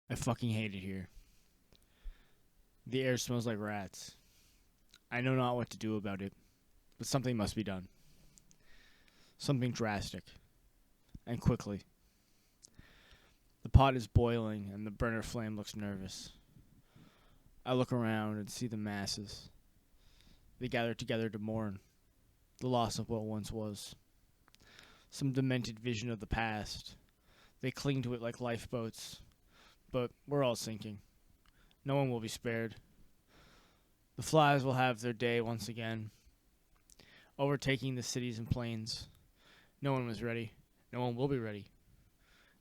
I fucking hate it here. The air smells like rats. I know not what to do about it, but something must be done. Something drastic. And quickly. The pot is boiling, and the burner flame looks nervous. I look around and see the masses. They gather together to mourn the loss of what once was. Some demented vision of the past. They cling to it like lifeboats. But we're all sinking. No one will be spared. The flies will have their day once again, overtaking the cities and plains. No one was ready. No one will be ready.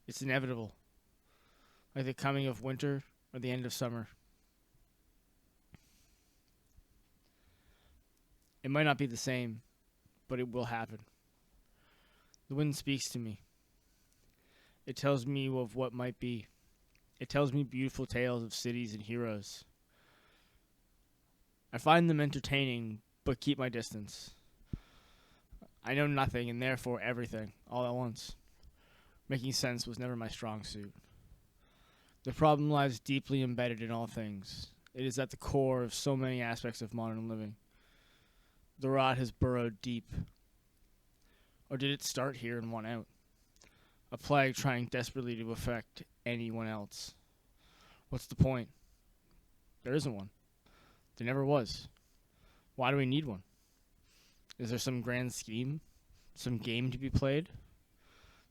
It's inevitable. Like the coming of winter or the end of summer. It might not be the same, but it will happen. The wind speaks to me. It tells me of what might be. It tells me beautiful tales of cities and heroes. I find them entertaining, but keep my distance. I know nothing and therefore everything, all at once. Making sense was never my strong suit. The problem lies deeply embedded in all things. It is at the core of so many aspects of modern living. The rot has burrowed deep. Or did it start here and want out? A plague trying desperately to affect anyone else. What's the point? There isn't one. There never was. Why do we need one? Is there some grand scheme? Some game to be played?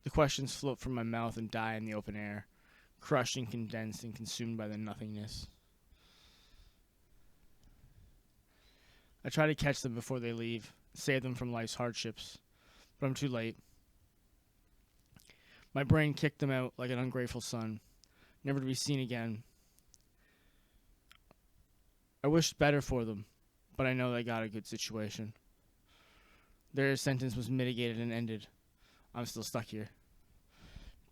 The questions float from my mouth and die in the open air, crushed and condensed and consumed by the nothingness. I try to catch them before they leave, save them from life's hardships, but I'm too late. My brain kicked them out like an ungrateful son, never to be seen again. I wished better for them, but I know they got a good situation. Their sentence was mitigated and ended. I'm still stuck here,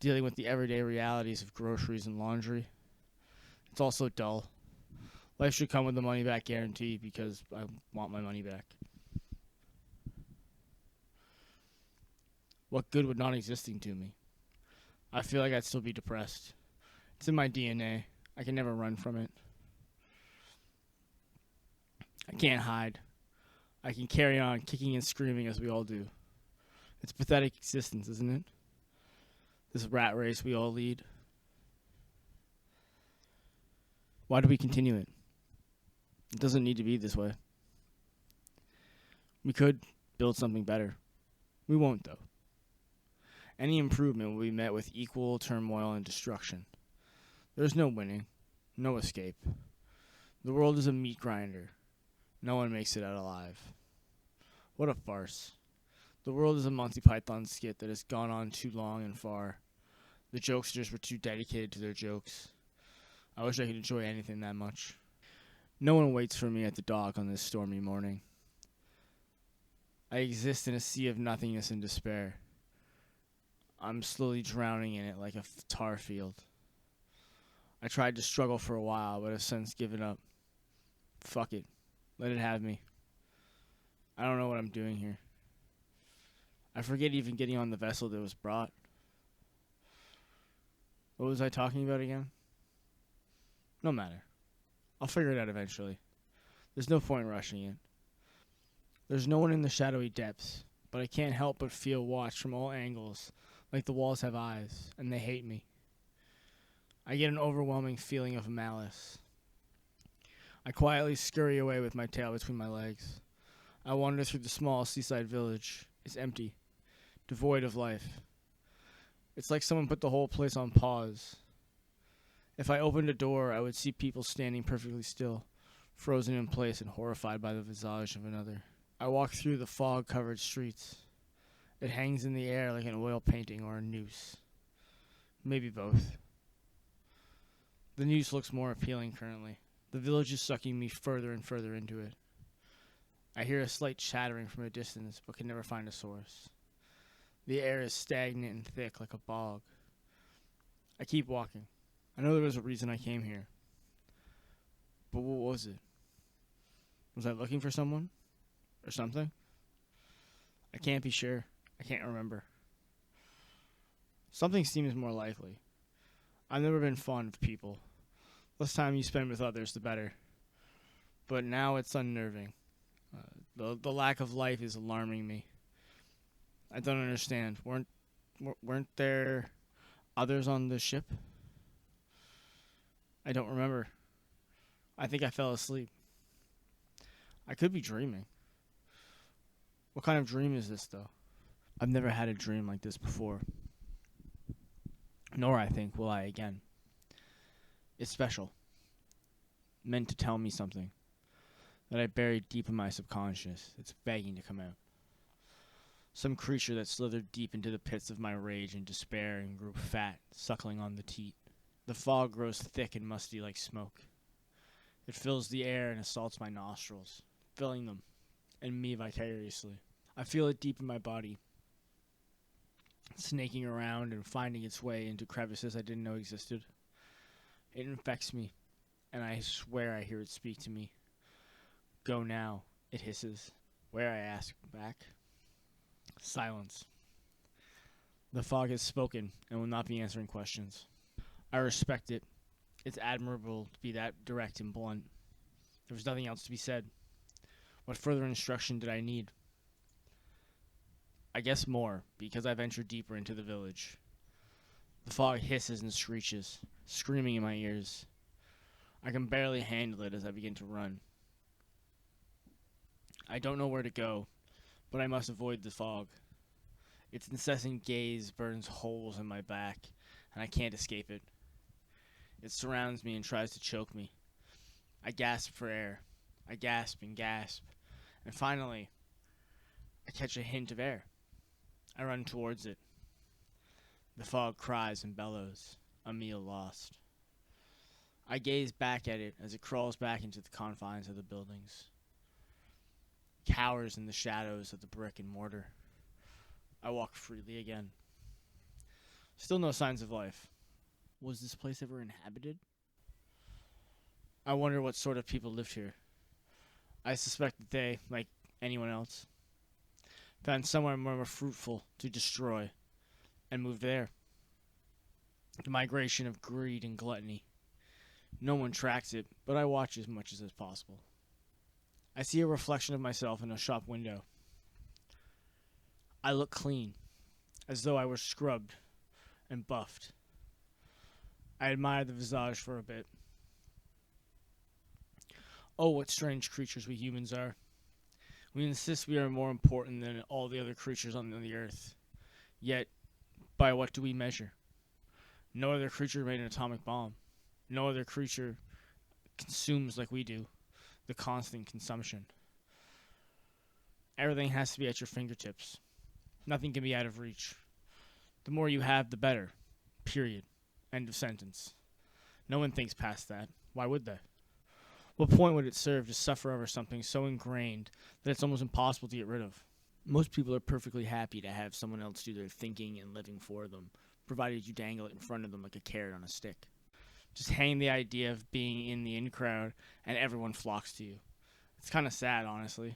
dealing with the everyday realities of groceries and laundry. It's all so dull. Life should come with a money-back guarantee because I want my money back. What good would not existing to me? I feel like I'd still be depressed. It's in my DNA. I can never run from it. I can't hide. I can carry on kicking and screaming as we all do. It's a pathetic existence, isn't it? This rat race we all lead. Why do we continue it? It doesn't need to be this way. We could build something better. We won't, though. Any improvement will be met with equal turmoil and destruction. There's no winning, no escape. The world is a meat grinder. No one makes it out alive. What a farce. The world is a Monty Python skit that has gone on too long and far. The jokesters were too dedicated to their jokes. I wish I could enjoy anything that much. No one waits for me at the dock on this stormy morning. I exist in a sea of nothingness and despair. I'm slowly drowning in it like a tar field. I tried to struggle for a while, but have since given up. Fuck it. Let it have me. I don't know what I'm doing here. I forget even getting on the vessel that was brought. What was I talking about again? No matter. I'll figure it out eventually. There's no point rushing it. There's no one in the shadowy depths, but I can't help but feel watched from all angles, like the walls have eyes, and they hate me. I get an overwhelming feeling of malice. I quietly scurry away with my tail between my legs. I wander through the small seaside village. It's empty, devoid of life. It's like someone put the whole place on pause. If I opened a door, I would see people standing perfectly still, frozen in place and horrified by the visage of another. I walk through the fog-covered streets. It hangs in the air like an oil painting or a noose. Maybe both. The noose looks more appealing currently. The village is sucking me further and further into it. I hear a slight chattering from a distance, but can never find a source. The air is stagnant and thick like a bog. I keep walking. I know there was a reason I came here. But what was it? Was I looking for someone? Or something? I can't be sure. I can't remember. Something seems more likely. I've never been fond of people. Less time you spend with others, the better. But now it's unnerving. The lack of life is alarming me. I don't understand. Weren't there others on the ship? I don't remember. I think I fell asleep. I could be dreaming. What kind of dream is this, though? I've never had a dream like this before. Nor, I think, will I again. It's special. Meant to tell me something that I buried deep in my subconscious. It's begging to come out. Some creature that slithered deep into the pits of my rage and despair and grew fat, suckling on the teat. The fog grows thick and musty like smoke. It fills the air and assaults my nostrils, filling them, and me vicariously. I feel it deep in my body, snaking around and finding its way into crevices I didn't know existed. It infects me, and I swear I hear it speak to me. Go now, it hisses. Where, I ask back. Silence. The fog has spoken and will not be answering questions. I respect it. It's admirable to be that direct and blunt. There was nothing else to be said. What further instruction did I need? I guess more, because I ventured deeper into the village. The fog hisses and screeches, screaming in my ears. I can barely handle it as I begin to run. I don't know where to go, but I must avoid the fog. Its incessant gaze burns holes in my back, and I can't escape it. It surrounds me and tries to choke me. I gasp for air. I gasp, and finally, I catch a hint of air. I run towards it. The fog cries and bellows, a meal lost. I gaze back at it as it crawls back into the confines of the buildings, cowers in the shadows of the brick and mortar. I walk freely again. Still no signs of life. Was this place ever inhabited? I wonder what sort of people lived here. I suspect that they, like anyone else, found somewhere more fruitful to destroy and moved there. The migration of greed and gluttony. No one tracks it, but I watch as much as is possible. I see a reflection of myself in a shop window. I look clean, as though I were scrubbed and buffed. I admire the visage for a bit. Oh, what strange creatures we humans are. We insist we are more important than all the other creatures on the earth. Yet, by what do we measure? No other creature made an atomic bomb. No other creature consumes like we do. The constant consumption. Everything has to be at your fingertips. Nothing can be out of reach. The more you have, the better. Period. End of sentence. No one thinks past that. Why would they? What point would it serve to suffer over something so ingrained that it's almost impossible to get rid of? Most people are perfectly happy to have someone else do their thinking and living for them, provided you dangle it in front of them like a carrot on a stick. Just hang the idea of being in the in crowd and everyone flocks to you. It's kind of sad, honestly,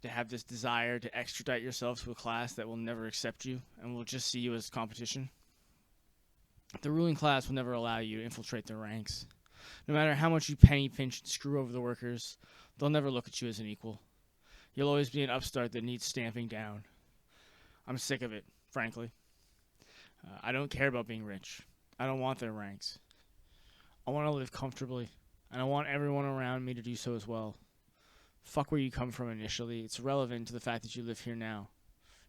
to have this desire to extradite yourself to a class that will never accept you and will just see you as competition. The ruling class will never allow you to infiltrate their ranks. No matter how much you penny pinch and screw over the workers, they'll never look at you as an equal. You'll always be an upstart that needs stamping down. I'm sick of it, frankly. I don't care about being rich. I don't want their ranks. I want to live comfortably, and I want everyone around me to do so as well. Fuck where you come from initially. It's relevant to the fact that you live here now.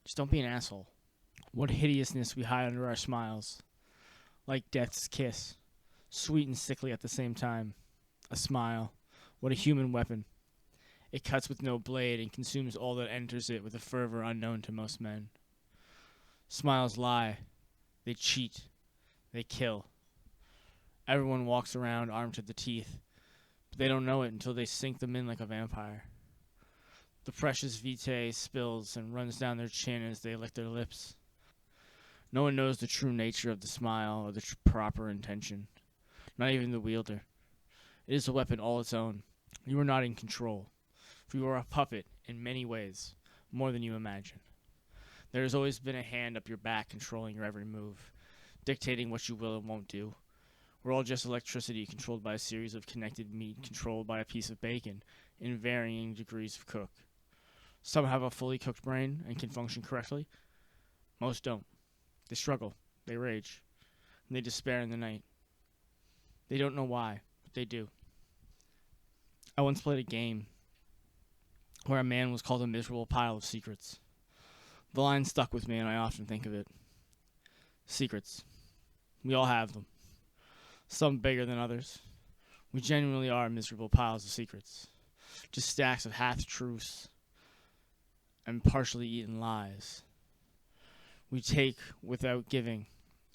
Just don't be an asshole. What hideousness we hide under our smiles. Like death's kiss. Sweet and sickly at the same time. A smile. What a human weapon. It cuts with no blade and consumes all that enters it with a fervor unknown to most men. Smiles lie. They cheat. They kill. Everyone walks around armed to the teeth, but they don't know it until they sink them in like a vampire. The precious vitae spills and runs down their chin as they lick their lips. No one knows the true nature of the smile or the proper intention. Not even the wielder. It is a weapon all its own. You are not in control, for you are a puppet in many ways, more than you imagine. There has always been a hand up your back controlling your every move, dictating what you will and won't do. We're all just electricity controlled by a series of connected meat controlled by a piece of bacon in varying degrees of cook. Some have a fully cooked brain and can function correctly. Most don't. They struggle, they rage, and they despair in the night. They don't know why, but they do. I once played a game where a man was called a miserable pile of secrets. The line stuck with me, and I often think of it. Secrets. We all have them. Some bigger than others. We genuinely are miserable piles of secrets. Just stacks of half-truths and partially eaten lies. We take without giving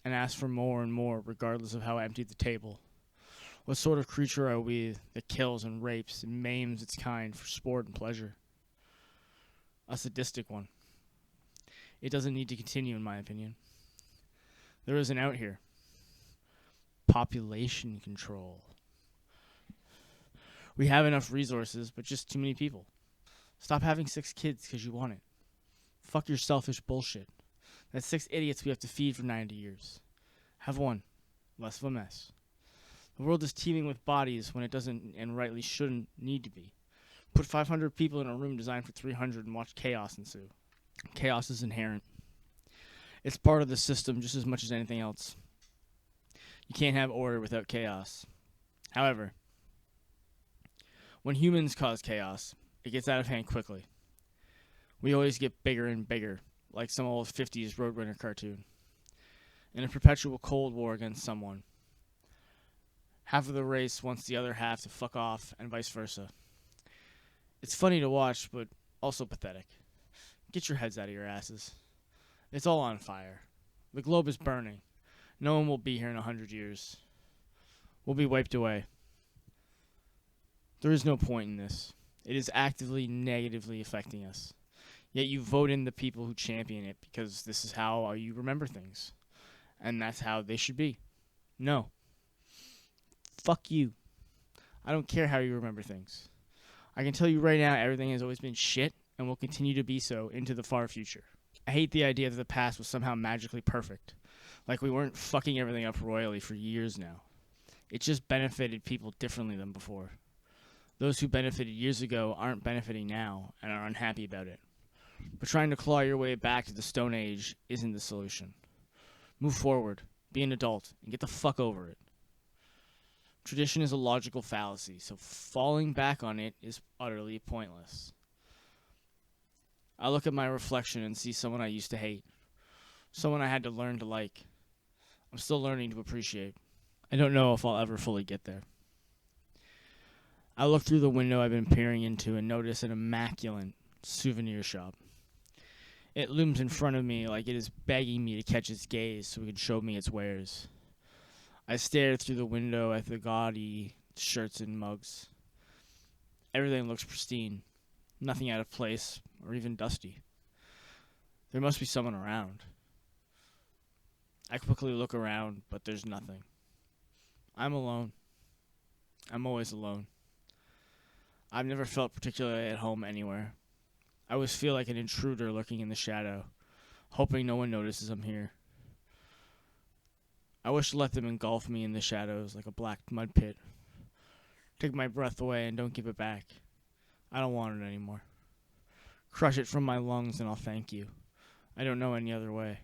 and ask for more and more regardless of how empty the table. What sort of creature are we that kills and rapes and maims its kind for sport and pleasure? A sadistic one. It doesn't need to continue, in my opinion. There is an out here. Population control. We have enough resources, but just too many people. Stop having 6 kids because you want it. Fuck your selfish bullshit. That's 6 idiots we have to feed for 90 years. Have one. Less of a mess. The world is teeming with bodies when it doesn't and rightly shouldn't need to be. Put 500 people in a room designed for 300 and watch chaos ensue. Chaos is inherent. It's part of the system just as much as anything else. You can't have order without chaos. However, when humans cause chaos, it gets out of hand quickly. We always get bigger and bigger, like some old 50s Roadrunner cartoon. In a perpetual cold war against someone. Half of the race wants the other half to fuck off, and vice versa. It's funny to watch, but also pathetic. Get your heads out of your asses. It's all on fire. The globe is burning. No one will be here in 100 years. We'll be wiped away. There is no point in this. It is actively negatively affecting us. Yet you vote in the people who champion it because this is how you remember things. And that's how they should be. No. Fuck you. I don't care how you remember things. I can tell you right now, everything has always been shit and will continue to be so into the far future. I hate the idea that the past was somehow magically perfect. Like we weren't fucking everything up royally for years now. It just benefited people differently than before. Those who benefited years ago aren't benefiting now and are unhappy about it. But trying to claw your way back to the Stone Age isn't the solution. Move forward, be an adult, and get the fuck over it. Tradition is a logical fallacy, so falling back on it is utterly pointless. I look at my reflection and see someone I used to hate. Someone I had to learn to like. I'm still learning to appreciate. I don't know if I'll ever fully get there. I look through the window I've been peering into and notice an immaculate souvenir shop. It looms in front of me like it is begging me to catch its gaze so it can show me its wares. I stare through the window at the gaudy shirts and mugs. Everything looks pristine. Nothing out of place or even dusty. There must be someone around. I quickly look around, but there's nothing. I'm alone. I'm always alone. I've never felt particularly at home anywhere. I always feel like an intruder lurking in the shadow, hoping no one notices I'm here. I wish to let them engulf me in the shadows like a black mud pit. Take my breath away and don't give it back. I don't want it anymore. Crush it from my lungs and I'll thank you. I don't know any other way.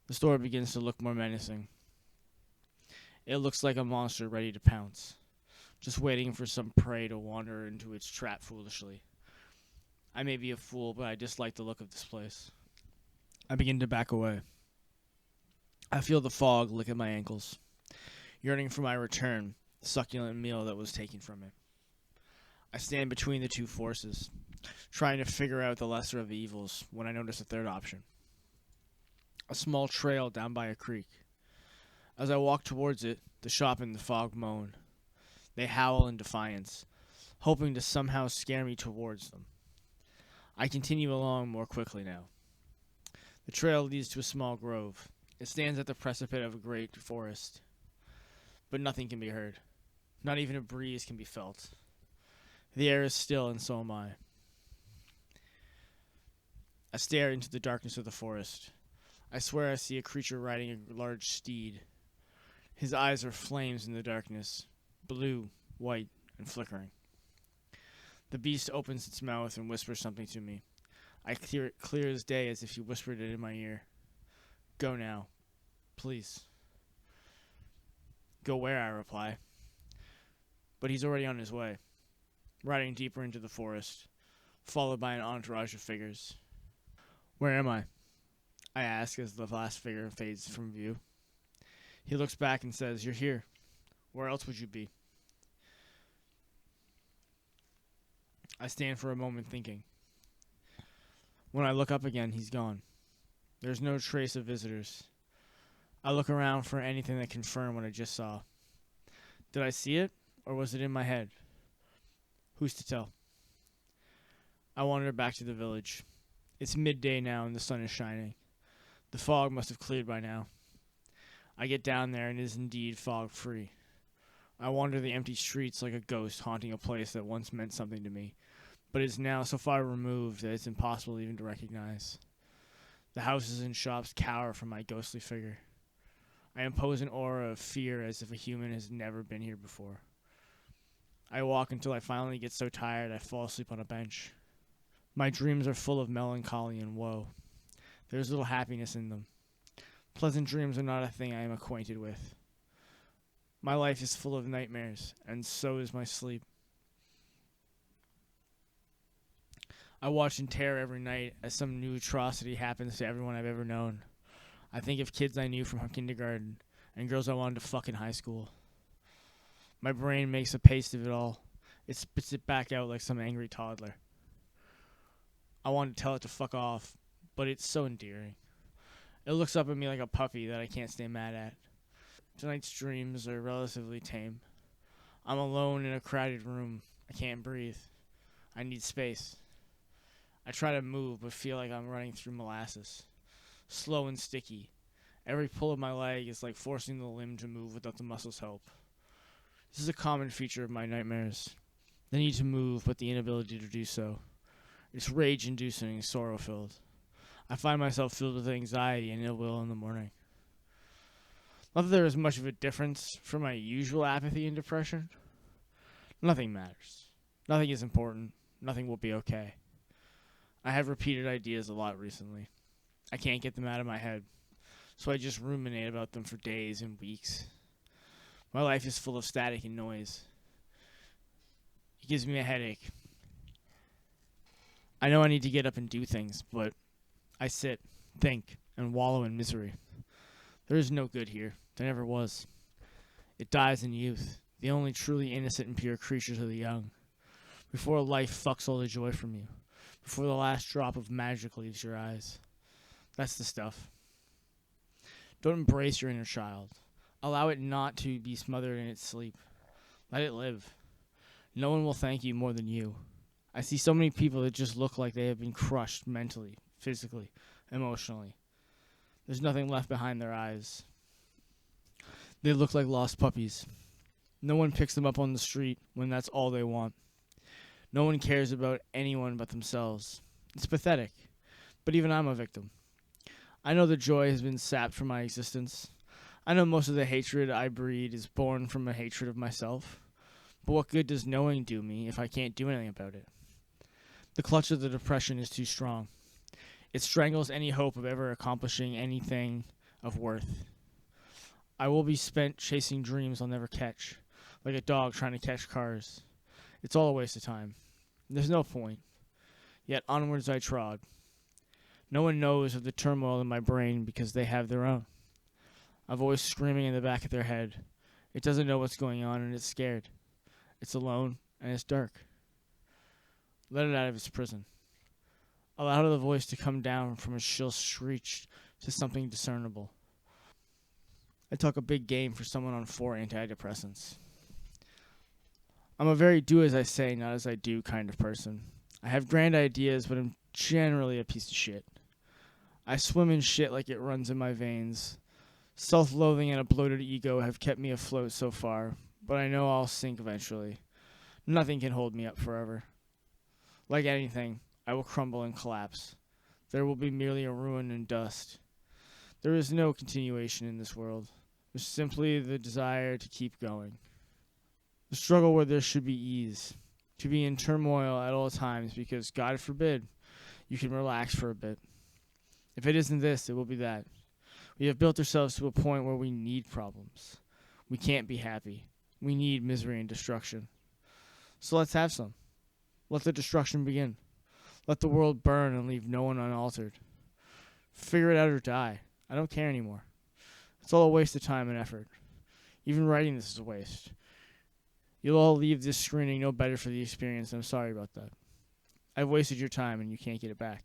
The store begins to look more menacing. It looks like a monster ready to pounce, just waiting for some prey to wander into its trap foolishly. I may be a fool, but I dislike the look of this place. I begin to back away. I feel the fog lick at my ankles, yearning for my return, the succulent meal that was taken from it. I stand between the two forces, trying to figure out the lesser of the evils when I notice a third option. A small trail down by a creek. As I walk towards it, the shop and the fog moan. They howl in defiance, hoping to somehow scare me towards them. I continue along more quickly now. The trail leads to a small grove. It stands at the precipice of a great forest. But nothing can be heard. Not even a breeze can be felt. The air is still, and so am I. I stare into the darkness of the forest. I swear I see a creature riding a large steed. His eyes are flames in the darkness, blue, white, and flickering. The beast opens its mouth and whispers something to me. I hear it clear as day, as if he whispered it in my ear. Go now, please. Go where, I reply. But he's already on his way, riding deeper into the forest, followed by an entourage of figures. Where am I? I ask as the last figure fades from view. He looks back and says, You're here. Where else would you be? I stand for a moment thinking. When I look up again, he's gone. There's no trace of visitors. I look around for anything that confirm what I just saw. Did I see it, or was it in my head? Who's to tell? I wander back to the village. It's midday now and the sun is shining. The fog must have cleared by now. I get down there and it is indeed fog-free. I wander the empty streets like a ghost haunting a place that once meant something to me, but is now so far removed that it's impossible even to recognize. The houses and shops cower from my ghostly figure. I impose an aura of fear as if a human has never been here before. I walk until I finally get so tired I fall asleep on a bench. My dreams are full of melancholy and woe. There's little happiness in them. Pleasant dreams are not a thing I am acquainted with. My life is full of nightmares, and so is my sleep. I watch in terror every night as some new atrocity happens to everyone I've ever known. I think of kids I knew from kindergarten and girls I wanted to fuck in high school. My brain makes a paste of it all. It spits it back out like some angry toddler. I want to tell it to fuck off, but it's so endearing. It looks up at me like a puppy that I can't stay mad at. Tonight's dreams are relatively tame. I'm alone in a crowded room. I can't breathe. I need space. I try to move, but feel like I'm running through molasses. Slow and sticky. Every pull of my leg is like forcing the limb to move without the muscle's help. This is a common feature of my nightmares. The need to move, but the inability to do so. It's rage-inducing and sorrow-filled. I find myself filled with anxiety and ill will in the morning. Not that there is much of a difference from my usual apathy and depression. Nothing matters. Nothing is important. Nothing will be okay. I have repeated ideas a lot recently. I can't get them out of my head, so I just ruminate about them for days and weeks. My life is full of static and noise. It gives me a headache. I know I need to get up and do things, but I sit, think, and wallow in misery. There is no good here. There never was. It dies in youth. The only truly innocent and pure creatures are the young. Before life fucks all the joy from you. Before the last drop of magic leaves your eyes. That's the stuff. Don't embrace your inner child. Allow it not to be smothered in its sleep. Let it live. No one will thank you more than you. I see so many people that just look like they have been crushed mentally, physically, emotionally. There's nothing left behind their eyes. They look like lost puppies. No one picks them up on the street when that's all they want. No one cares about anyone but themselves. It's pathetic, but even I'm a victim. I know the joy has been sapped from my existence. I know most of the hatred I breed is born from a hatred of myself. But what good does knowing do me if I can't do anything about it? The clutch of the depression is too strong. It strangles any hope of ever accomplishing anything of worth. I will be spent chasing dreams I'll never catch, like a dog trying to catch cars. It's all a waste of time. There's no point. Yet onwards I trod. No one knows of the turmoil in my brain because they have their own. A voice screaming in the back of their head. It doesn't know what's going on and it's scared. It's alone and it's dark. Let it out of its prison. Allow the voice to come down from a shrill screech to something discernible. I talk a big game for someone on 4 antidepressants. I'm a very do as I say, not as I do kind of person. I have grand ideas, but I'm generally a piece of shit. I swim in shit like it runs in my veins. Self-loathing and a bloated ego have kept me afloat so far, but I know I'll sink eventually. Nothing can hold me up forever. Like anything, I will crumble and collapse. There will be merely a ruin and dust. There is no continuation in this world. There's simply the desire to keep going. The struggle where there should be ease. To be in turmoil at all times because, God forbid, you can relax for a bit. If it isn't this, it will be that. We have built ourselves to a point where we need problems. We can't be happy. We need misery and destruction. So let's have some. Let the destruction begin. Let the world burn and leave no one unaltered. Figure it out or die. I don't care anymore. It's all a waste of time and effort. Even writing this is a waste. You'll all leave this screening no better for the experience, and I'm sorry about that. I've wasted your time and you can't get it back.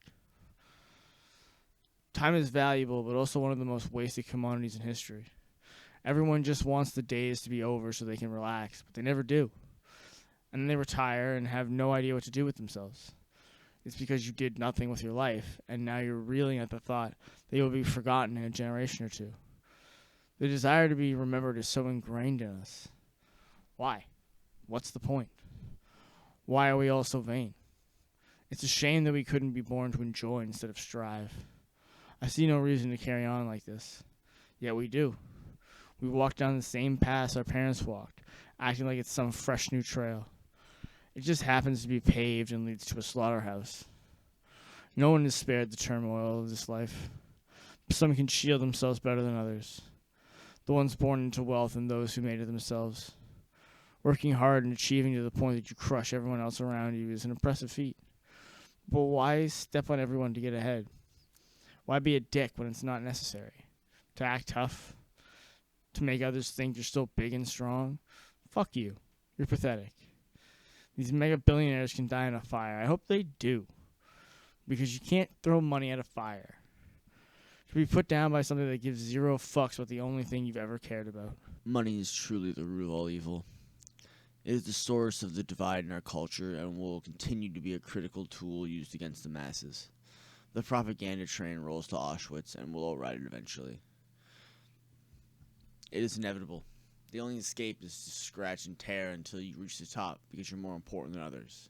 Time is valuable, but also one of the most wasted commodities in history. Everyone just wants the days to be over so they can relax, but they never do. And then they retire and have no idea what to do with themselves. It's because you did nothing with your life, and now you're reeling at the thought that you will be forgotten in a generation or two. The desire to be remembered is so ingrained in us. Why? What's the point? Why are we all so vain? It's a shame that we couldn't be born to enjoy instead of strive. I see no reason to carry on like this. Yet we do. We walk down the same paths our parents walked, acting like it's some fresh new trail. It just happens to be paved and leads to a slaughterhouse. No one is spared the turmoil of this life. Some can shield themselves better than others. The ones born into wealth and those who made it themselves. Working hard and achieving to the point that you crush everyone else around you is an impressive feat. But why step on everyone to get ahead? Why be a dick when it's not necessary? To act tough? To make others think you're still big and strong? Fuck you. You're pathetic. These mega billionaires can die in a fire. I hope they do. Because you can't throw money at a fire. To be put down by something that gives zero fucks about the only thing you've ever cared about. Money is truly the root of all evil. It is the source of the divide in our culture and will continue to be a critical tool used against the masses. The propaganda train rolls to Auschwitz and we'll all ride it eventually. It is inevitable. The only escape is to scratch and tear until you reach the top because you're more important than others.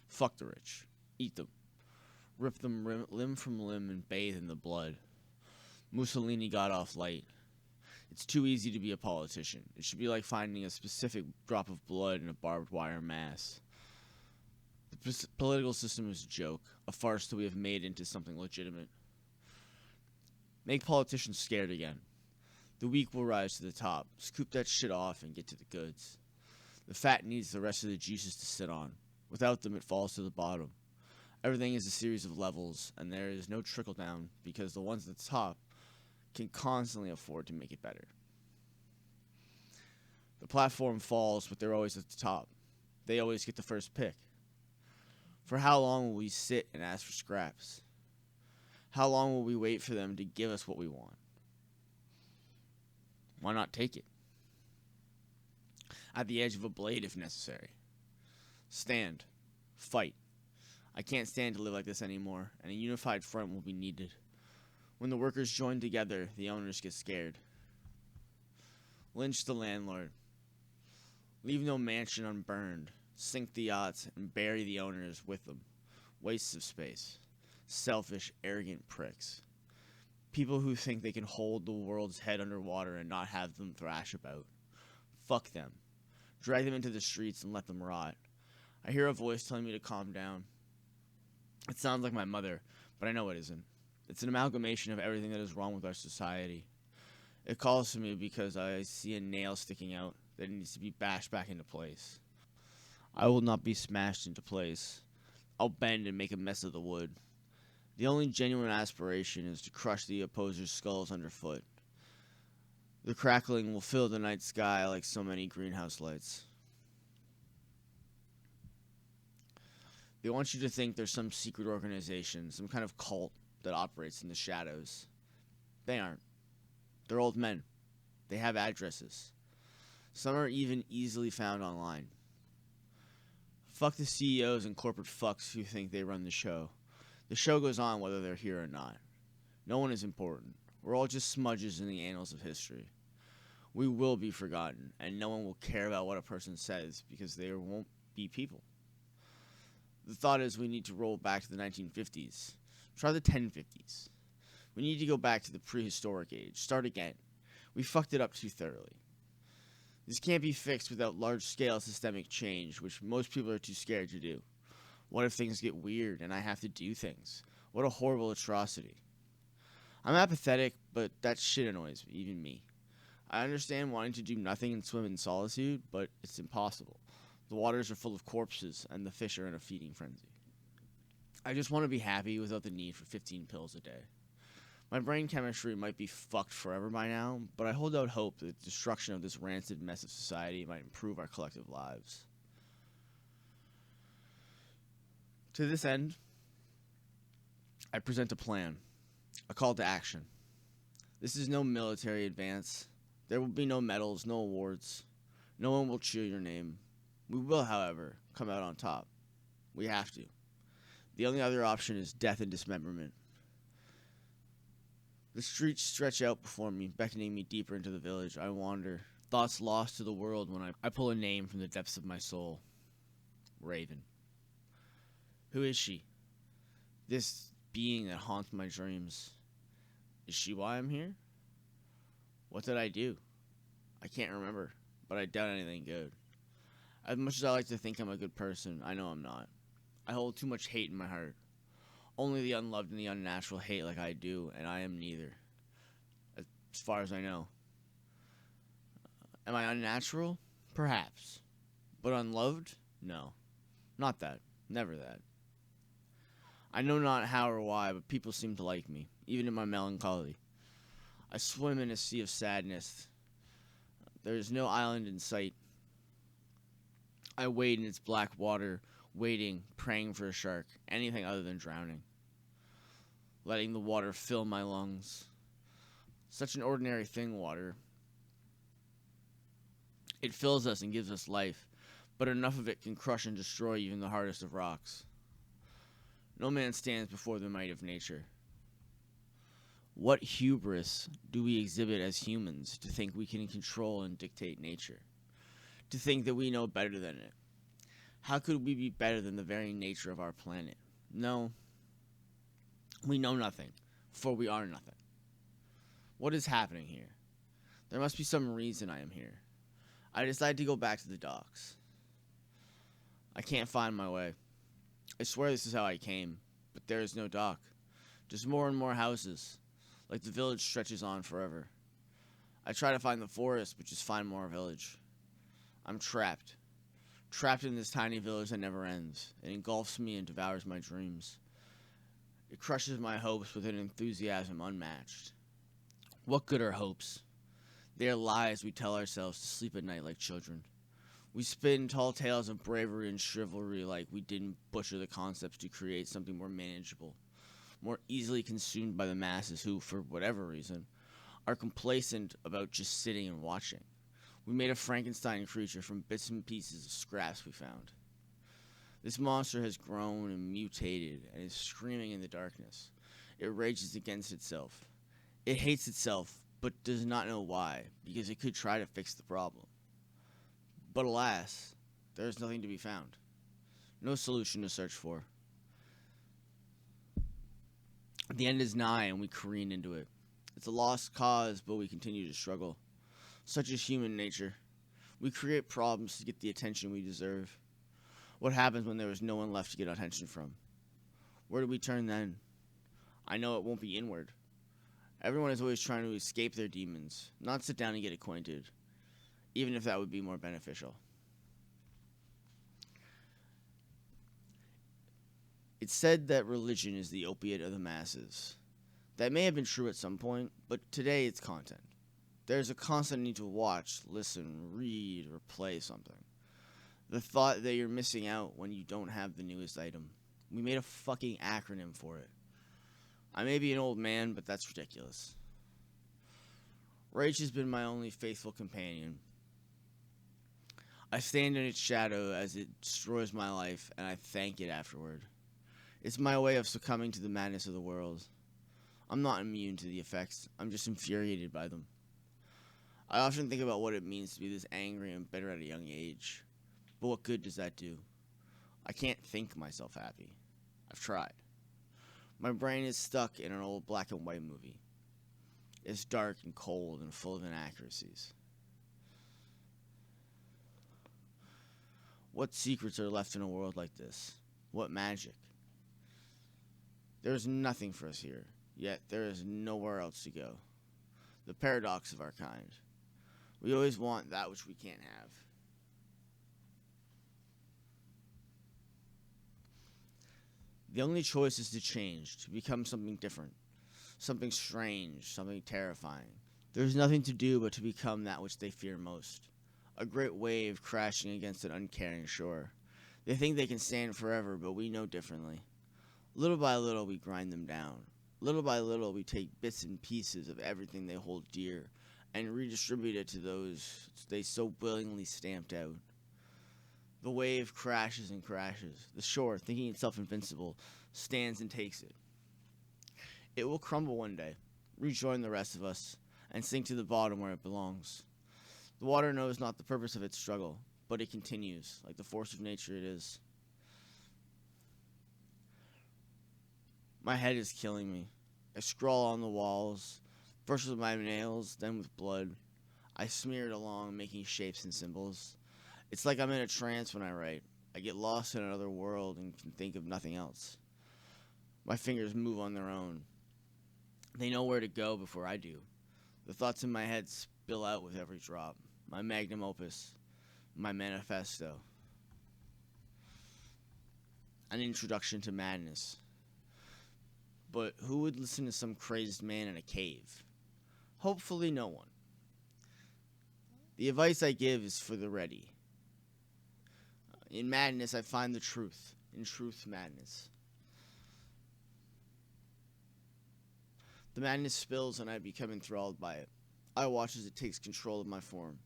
Fuck the rich. Eat them. Rip them limb from limb and bathe in the blood. Mussolini got off light. It's too easy to be a politician. It should be like finding a specific drop of blood in a barbed wire mass. The political system is a joke, a farce that we have made into something legitimate. Make politicians scared again. The weak will rise to the top. Scoop that shit off and get to the goods. The fat needs the rest of the juices to sit on. Without them, it falls to the bottom. Everything is a series of levels, and there is no trickle down because the ones at the top can constantly afford to make it better. The platform falls, but they're always at the top. They always get the first pick. For how long will we sit and ask for scraps? How long will we wait for them to give us what we want? Why not take it? At the edge of a blade if necessary. Stand. Fight. I can't stand to live like this anymore, and a unified front will be needed. When the workers join together, the owners get scared. Lynch the landlord. Leave no mansion unburned. Sink the yachts and bury the owners with them. Wastes of space. Selfish, arrogant pricks. People who think they can hold the world's head underwater and not have them thrash about. Fuck them. Drag them into the streets and let them rot. I hear a voice telling me to calm down. It sounds like my mother, but I know it isn't. It's an amalgamation of everything that is wrong with our society. It calls to me because I see a nail sticking out that needs to be bashed back into place. I will not be smashed into place. I'll bend and make a mess of the wood. The only genuine aspiration is to crush the opposers' skulls underfoot. The crackling will fill the night sky like so many greenhouse lights. They want you to think there's some secret organization, some kind of cult that operates in the shadows. They aren't. They're old men. They have addresses. Some are even easily found online. Fuck the CEOs and corporate fucks who think they run the show. The show goes on whether they're here or not. No one is important. We're all just smudges in the annals of history. We will be forgotten, and no one will care about what a person says because there won't be people. The thought is we need to roll back to the 1950s. Try the 1050s. We need to go back to the prehistoric age. Start again. We fucked it up too thoroughly. This can't be fixed without large-scale systemic change, which most people are too scared to do. What if things get weird and I have to do things? What a horrible atrocity. I'm apathetic, but that shit annoys me, even me. I understand wanting to do nothing and swim in solitude, but it's impossible. The waters are full of corpses, and the fish are in a feeding frenzy. I just want to be happy without the need for 15 pills a day. My brain chemistry might be fucked forever by now, but I hold out hope that the destruction of this rancid mess of society might improve our collective lives. To this end, I present a plan, a call to action. This is no military advance. There will be no medals, no awards. No one will cheer your name. We will, however, come out on top. We have to. The only other option is death and dismemberment. The streets stretch out before me, beckoning me deeper into the village. I wander, thoughts lost to the world when I pull a name from the depths of my soul. Raven. Who is she? This being that haunts my dreams. Is she why I'm here? What did I do? I can't remember, but I doubt anything good. As much as I like to think I'm a good person, I know I'm not. I hold too much hate in my heart. Only the unloved and the unnatural hate like I do, and I am neither. As far as I know. Am I unnatural? Perhaps. But unloved? No. Not that. Never that. I know not how or why, but people seem to like me, even in my melancholy. I swim in a sea of sadness. There is no island in sight. I wade in its black water, waiting, praying for a shark, anything other than drowning. Letting the water fill my lungs. Such an ordinary thing, water. It fills us and gives us life, but enough of it can crush and destroy even the hardest of rocks. No man stands before the might of nature. What hubris do we exhibit as humans to think we can control and dictate nature? To think that we know better than it? How could we be better than the very nature of our planet? No. We know nothing, for we are nothing. What is happening here? There must be some reason I am here. I decide to go back to the docks. I can't find my way. I swear this is how I came, but there is no dock. Just more and more houses, like the village stretches on forever. I try to find the forest, but just find more village. I'm trapped. Trapped in this tiny village that never ends. It engulfs me and devours my dreams. It crushes my hopes with an enthusiasm unmatched. What good are hopes? They are lies we tell ourselves to sleep at night like children. We spin tall tales of bravery and chivalry like we didn't butcher the concepts to create something more manageable, more easily consumed by the masses who, for whatever reason, are complacent about just sitting and watching. We made a Frankenstein creature from bits and pieces of scraps we found. This monster has grown and mutated and is screaming in the darkness. It rages against itself. It hates itself, but does not know why, because it could try to fix the problem. But alas, there is nothing to be found. No solution to search for. The end is nigh and we careen into it. It's a lost cause, but we continue to struggle. Such is human nature. We create problems to get the attention we deserve. What happens when there is no one left to get attention from? Where do we turn then? I know it won't be inward. Everyone is always trying to escape their demons, not sit down and get acquainted, even if that would be more beneficial. It's said that religion is the opiate of the masses. That may have been true at some point, but today it's content. There's a constant need to watch, listen, read, or play something. The thought that you're missing out when you don't have the newest item. We made a fucking acronym for it. I may be an old man, but that's ridiculous. Rage has been my only faithful companion. I stand in its shadow as it destroys my life, and I thank it afterward. It's my way of succumbing to the madness of the world. I'm not immune to the effects. I'm just infuriated by them. I often think about what it means to be this angry and bitter at a young age. But what good does that do? I can't think myself happy. I've tried. My brain is stuck in an old black and white movie. It's dark and cold and full of inaccuracies. What secrets are left in a world like this? What magic? There is nothing for us here, yet there is nowhere else to go. The paradox of our kind. We always want that which we can't have. The only choice is to change, to become something different, something strange, something terrifying. There is nothing to do but to become that which they fear most. A great wave crashing against an uncaring shore. They think they can stand forever, but we know differently. Little by little, we grind them down. Little by little, we take bits and pieces of everything they hold dear and redistribute it to those they so willingly stamped out. The wave crashes and crashes. The shore, thinking itself invincible, stands and takes it. It will crumble one day, rejoin the rest of us, and sink to the bottom where it belongs. The water knows not the purpose of its struggle, but it continues, like the force of nature it is. My head is killing me. I scrawl on the walls, first with my nails, then with blood. I smear it along, making shapes and symbols. It's like I'm in a trance when I write. I get lost in another world and can think of nothing else. My fingers move on their own. They know where to go before I do. The thoughts in my head spill out with every drop. My magnum opus, my manifesto. An introduction to madness. But who would listen to some crazed man in a cave? Hopefully no one. The advice I give is for the ready. In madness, I find the truth. In truth, madness. The madness spills and I become enthralled by it. I watch as it takes control of my form.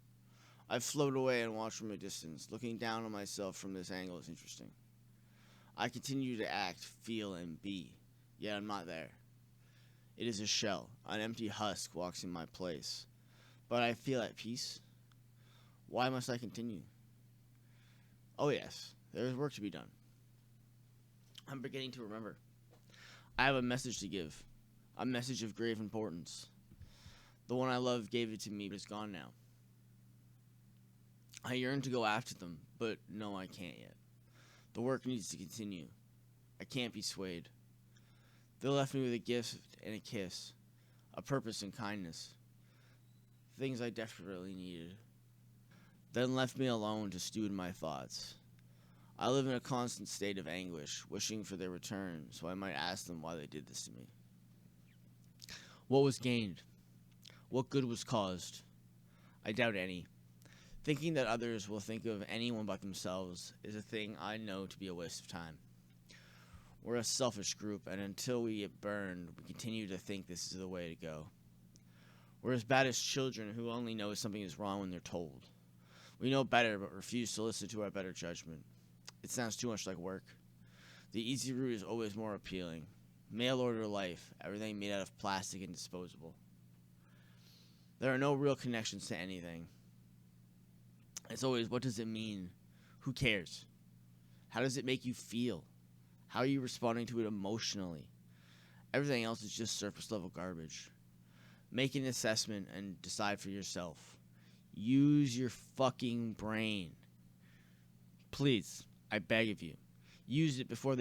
I float away and watch from a distance. Looking down on myself from this angle is interesting. I continue to act, feel, and be, yet I'm not there. It is a shell. An empty husk walks in my place. But I feel at peace. Why must I continue? Oh yes, there is work to be done. I'm beginning to remember. I have a message to give. A message of grave importance. The one I loved gave it to me, but it's gone now. I yearn to go after them, but no, I can't yet. The work needs to continue. I can't be swayed. They left me with a gift and a kiss, a purpose and kindness, things I desperately needed. Then left me alone to stew in my thoughts. I live in a constant state of anguish, wishing for their return, so I might ask them why they did this to me. What was gained? What good was caused? I doubt any. Thinking that others will think of anyone but themselves is a thing I know to be a waste of time. We're a selfish group, and until we get burned, we continue to think this is the way to go. We're as bad as children who only know something is wrong when they're told. We know better, but refuse to listen to our better judgment. It sounds too much like work. The easy route is always more appealing. Mail order life, everything made out of plastic and disposable. There are no real connections to anything. It's always, what does it mean? Who cares? How does it make you feel? How are you responding to it emotionally? Everything else is just surface level garbage. Make an assessment and decide for yourself. Use your fucking brain. Please, I beg of you. Use it before